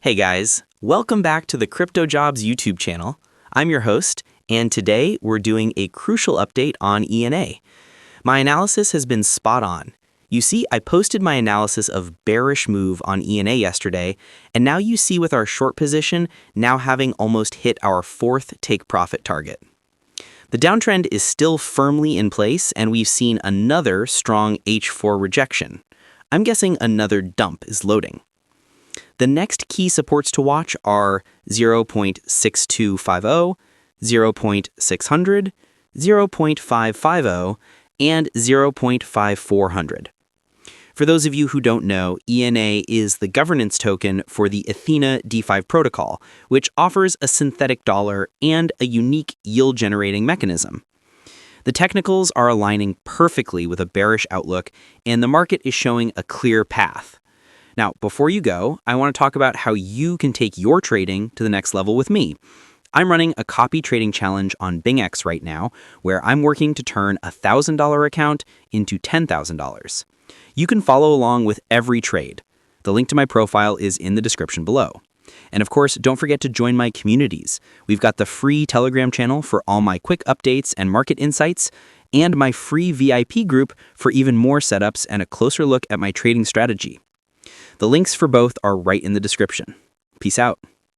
Hey guys, welcome back to the CryptoJobs YouTube channel. I'm your host, and today we're doing a crucial update on ENA. My analysis has been spot on. You see, I posted my analysis of bearish move on ENA yesterday, and now you see with our short position now having almost hit our fourth take profit target. The downtrend is still firmly in place, and we've seen another strong H4 rejection. I'm guessing another dump is loading. The next key supports to watch are 0.6250, 0.600, 0.550, and 0.5400. For those of you who don't know, ENA is the governance token for the Athena DeFi protocol, which offers a synthetic dollar and a unique yield-generating mechanism. The technicals are aligning perfectly with a bearish outlook, and the market is showing a clear path. Now, before you go, I want to talk about how you can take your trading to the next level with me. I'm running a copy trading challenge on BingX right now, where I'm working to turn a $1,000 account into $10,000. You can follow along with every trade. The link to my profile is in the description below. And of course, don't forget to join my communities. We've got the free Telegram channel for all my quick updates and market insights, and my free VIP group for even more setups and a closer look at my trading strategy. The links for both are right in the description. Peace out.